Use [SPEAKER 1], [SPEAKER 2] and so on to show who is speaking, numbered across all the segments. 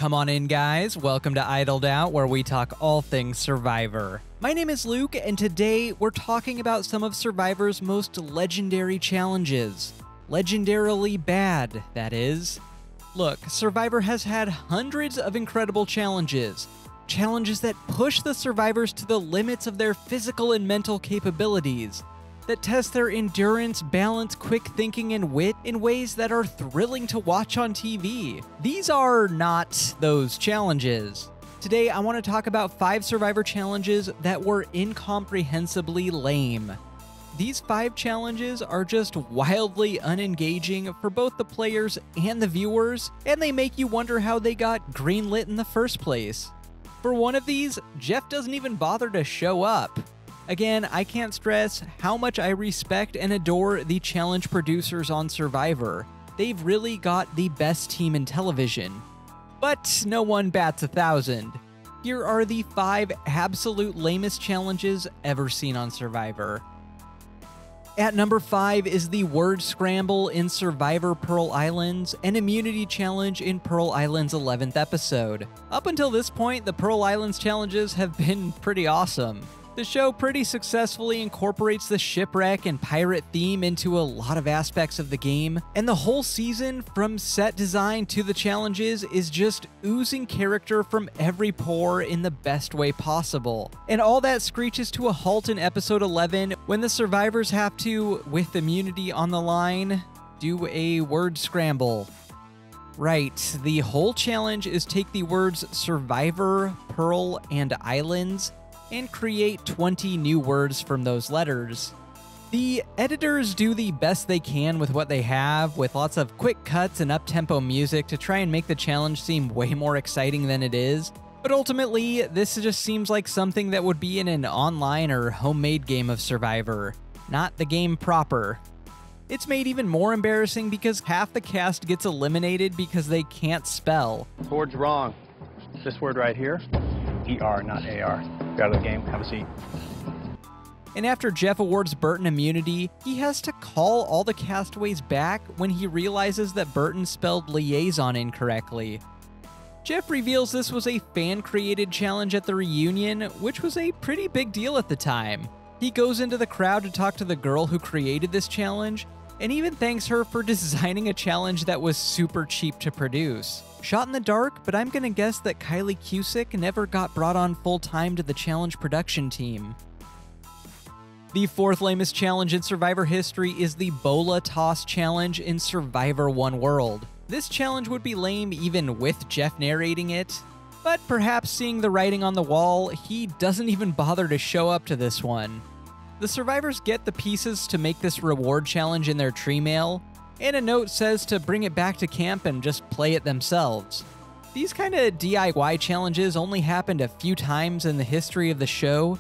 [SPEAKER 1] Come on in, guys. Welcome to Idled Out, where we talk all things Survivor. My name is Luke, and today we're talking about some of Survivor's most legendary challenges. Legendarily bad, that is. Look, Survivor has had hundreds of incredible challenges. Challenges that push the survivors to the limits of their physical and mental capabilities. That test their endurance, balance, quick thinking, and wit in ways that are thrilling to watch on TV. These are not those challenges. Today, I want to talk about 5 Survivor challenges that were incomprehensibly lame. These 5 challenges are just wildly unengaging for both the players and the viewers, and they make you wonder how they got greenlit in the first place. For one of these, Jeff doesn't even bother to show up. Again, I can't stress how much I respect and adore the challenge producers on Survivor. They've really got the best team in television. But no one bats 1,000. Here are the 5 absolute lamest challenges ever seen on Survivor. At number 5 is the Word Scramble in Survivor Pearl Islands, an immunity challenge in Pearl Island's 11th episode. Up until this point, the Pearl Islands challenges have been pretty awesome. The show pretty successfully incorporates the shipwreck and pirate theme into a lot of aspects of the game, and the whole season, from set design to the challenges, is just oozing character from every pore in the best way possible. And all that screeches to a halt in episode 11 when the survivors have to, with immunity on the line, do a word scramble. Right, the whole challenge is take the words Survivor, Pearl, and Islands, and create 20 new words from those letters. The editors do the best they can with what they have, with lots of quick cuts and up-tempo music to try and make the challenge seem way more exciting than it is, but ultimately, this just seems like something that would be in an online or homemade game of Survivor, not the game proper. It's made even more embarrassing because half the cast gets eliminated because they can't spell.
[SPEAKER 2] The word's wrong. This word right here, ER, not AR. Get out of the game, have a seat.
[SPEAKER 1] And after Jeff awards Burton immunity, he has to call all the castaways back when he realizes that Burton spelled liaison incorrectly. Jeff reveals this was a fan-created challenge at the reunion, which was a pretty big deal at the time. He goes into the crowd to talk to the girl who created this challenge, and even thanks her for designing a challenge that was super cheap to produce. Shot in the dark, but I'm gonna guess that Kylie Cusick never got brought on full-time to the challenge production team. The 4th lamest challenge in Survivor history is the Ebola Toss challenge in Survivor One World. This challenge would be lame even with Jeff narrating it, but perhaps seeing the writing on the wall, he doesn't even bother to show up to this one. The survivors get the pieces to make this reward challenge in their tree mail, and a note says to bring it back to camp and just play it themselves. These kind of DIY challenges only happened a few times in the history of the show,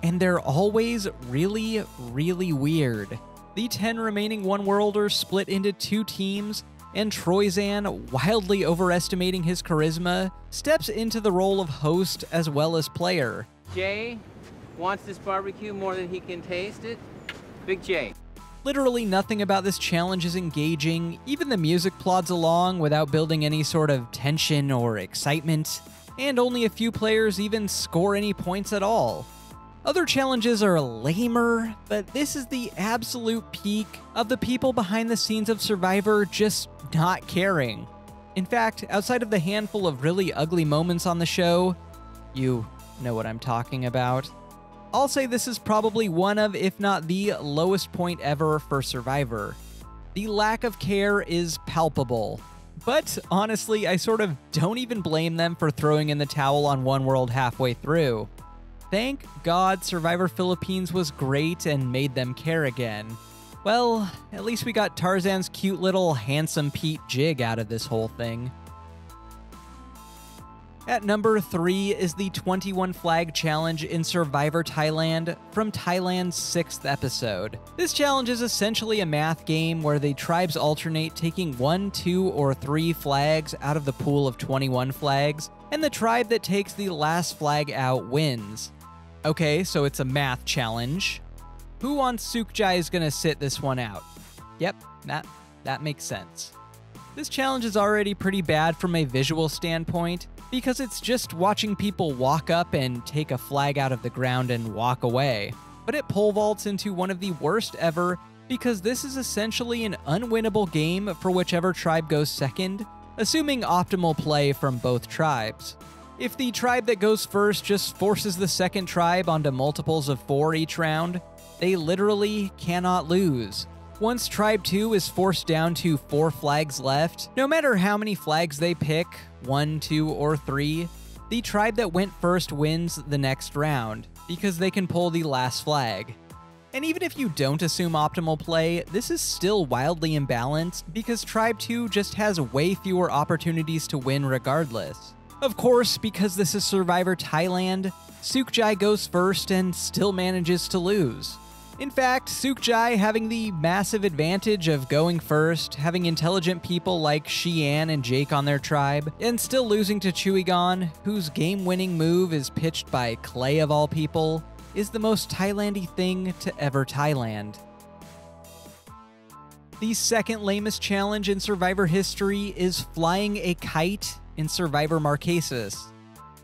[SPEAKER 1] and they're always really, really weird. The 10 remaining One-Worlders split into 2 teams, and Troyzan, wildly overestimating his charisma, steps into the role of host as well as player.
[SPEAKER 3] Jay wants this barbecue more than he can taste it. Big J.
[SPEAKER 1] Literally nothing about this challenge is engaging, even the music plods along without building any sort of tension or excitement, and only a few players even score any points at all. Other challenges are lamer, but this is the absolute peak of the people behind the scenes of Survivor just not caring. In fact, outside of the handful of really ugly moments on the show, you know what I'm talking about, I'll say this is probably one of, if not the lowest point ever for Survivor. The lack of care is palpable. But honestly, I sort of don't even blame them for throwing in the towel on One World halfway through. Thank God Survivor Philippines was great and made them care again. Well, at least we got Tarzan's cute little handsome Pete jig out of this whole thing. At number 3 is the 21 Flag Challenge in Survivor Thailand from Thailand's 6th episode. This challenge is essentially a math game where the tribes alternate taking 1, 2, or 3 flags out of the pool of 21 flags, and the tribe that takes the last flag out wins. Okay, so it's a math challenge. Who on Sukjai is gonna sit this one out? Yep, that makes sense. This challenge is already pretty bad from a visual standpoint, because it's just watching people walk up and take a flag out of the ground and walk away. But it pole vaults into one of the worst ever, because this is essentially an unwinnable game for whichever tribe goes second, assuming optimal play from both tribes. If the tribe that goes first just forces the second tribe onto multiples of 4 each round, they literally cannot lose. Once Tribe 2 is forced down to 4 flags left, no matter how many flags they pick, 1, 2, or 3, the tribe that went first wins the next round, because they can pull the last flag. And even if you don't assume optimal play, this is still wildly imbalanced, because Tribe 2 just has way fewer opportunities to win regardless. Of course, because this is Survivor Thailand, Sukjai goes first and still manages to lose. In fact, Sukjai having the massive advantage of going first, having intelligent people like Xian and Jake on their tribe, and still losing to Chuigon, whose game-winning move is pitched by Clay of all people, is the most Thailandy thing to ever Thailand. The second lamest challenge in Survivor history is flying a kite in Survivor Marquesas.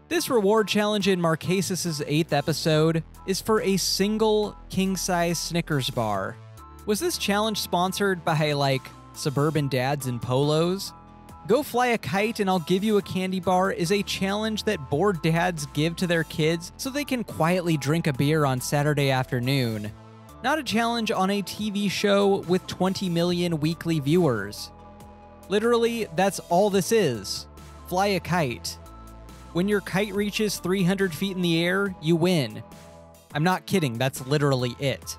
[SPEAKER 1] This reward challenge in Marquesas' 8th episode is for a single king-size Snickers bar. Was this challenge sponsored by, like, suburban dads in polos? Go fly a kite and I'll give you a candy bar is a challenge that bored dads give to their kids so they can quietly drink a beer on Saturday afternoon. Not a challenge on a TV show with 20 million weekly viewers. Literally, that's all this is. Fly a kite. When your kite reaches 300 feet in the air, you win. I'm not kidding, that's literally it.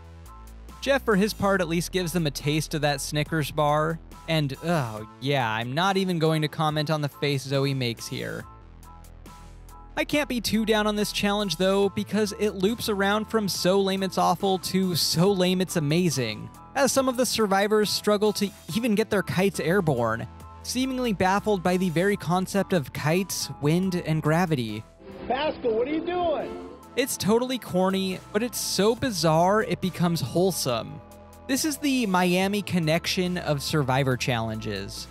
[SPEAKER 1] Jeff, for his part, at least gives them a taste of that Snickers bar, and oh yeah, I'm not even going to comment on the face Zoe makes here. I can't be too down on this challenge though, because it loops around from so lame it's awful to so lame it's amazing, as some of the survivors struggle to even get their kites airborne, seemingly baffled by the very concept of kites, wind, and gravity.
[SPEAKER 4] Pascal, what are you doing?
[SPEAKER 1] It's totally corny, but it's so bizarre it becomes wholesome. This is the Miami connection of Survivor challenges.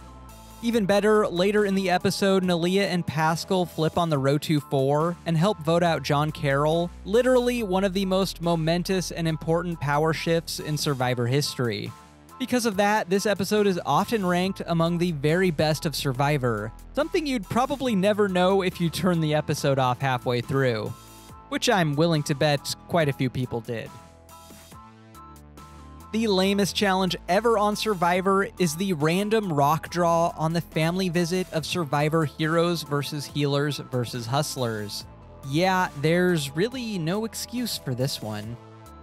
[SPEAKER 1] Even better, later in the episode, Nalia and Pascal flip on the Rotu 4 and help vote out John Carroll, literally one of the most momentous and important power shifts in Survivor history. Because of that, this episode is often ranked among the very best of Survivor, something you'd probably never know if you turn the episode off halfway through, which I'm willing to bet quite a few people did. The lamest challenge ever on Survivor is the random rock draw on the family visit of Survivor Heroes vs. Healers vs. Hustlers. Yeah, there's really no excuse for this one.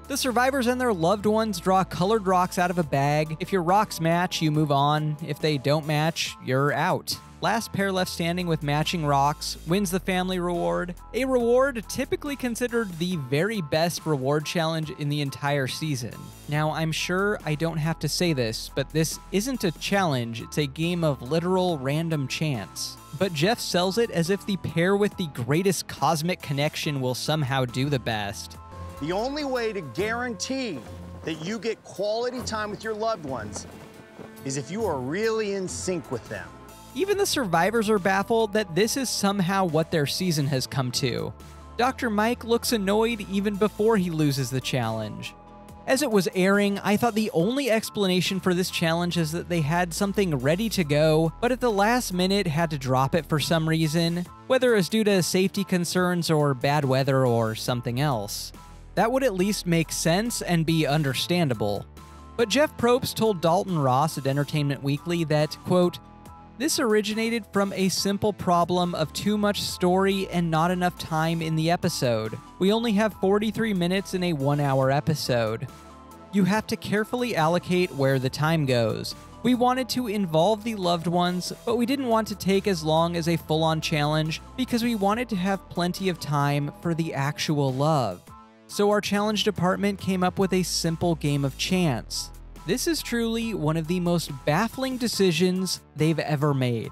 [SPEAKER 1] The survivors and their loved ones draw colored rocks out of a bag. If your rocks match, you move on. If they don't match, you're out. Last pair left standing with matching rocks wins the family reward, a reward typically considered the very best reward challenge in the entire season. Now, I'm sure I don't have to say this, but this isn't a challenge, it's a game of literal random chance. But Jeff sells it as if the pair with the greatest cosmic connection will somehow do the best.
[SPEAKER 4] The only way to guarantee that you get quality time with your loved ones is if you are really in sync with them.
[SPEAKER 1] Even the survivors are baffled that this is somehow what their season has come to. Dr. Mike looks annoyed even before he loses the challenge. As it was airing, I thought the only explanation for this challenge is that they had something ready to go, but at the last minute had to drop it for some reason, whether it was due to safety concerns or bad weather or something else. That would at least make sense and be understandable. But Jeff Probst told Dalton Ross at Entertainment Weekly that, quote, "This originated from a simple problem of too much story and not enough time in the episode. We only have 43 minutes in a 1-hour episode. You have to carefully allocate where the time goes. We wanted to involve the loved ones, but we didn't want to take as long as a full-on challenge because we wanted to have plenty of time for the actual love. So our challenge department came up with a simple game of chance. This is truly one of the most baffling decisions they've ever made.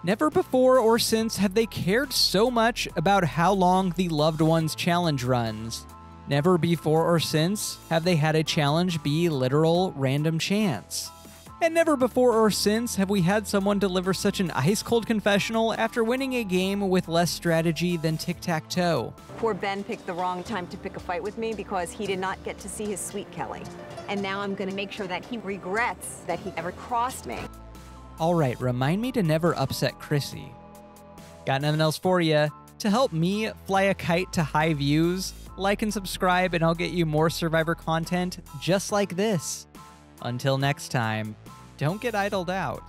[SPEAKER 1] Never before or since have they cared so much about how long the loved one's challenge runs. Never before or since have they had a challenge be literal random chance. And never before or since have we had someone deliver such an ice-cold confessional after winning a game with less strategy than tic-tac-toe.
[SPEAKER 5] Poor Ben picked the wrong time to pick a fight with me because he did not get to see his sweet Kelly. And now I'm gonna make sure that he regrets that he ever crossed me.
[SPEAKER 1] Alright, remind me to never upset Chrissy. Got nothing else for you. To help me fly a kite to high views, like and subscribe and I'll get you more Survivor content just like this. Until next time, don't get idled out.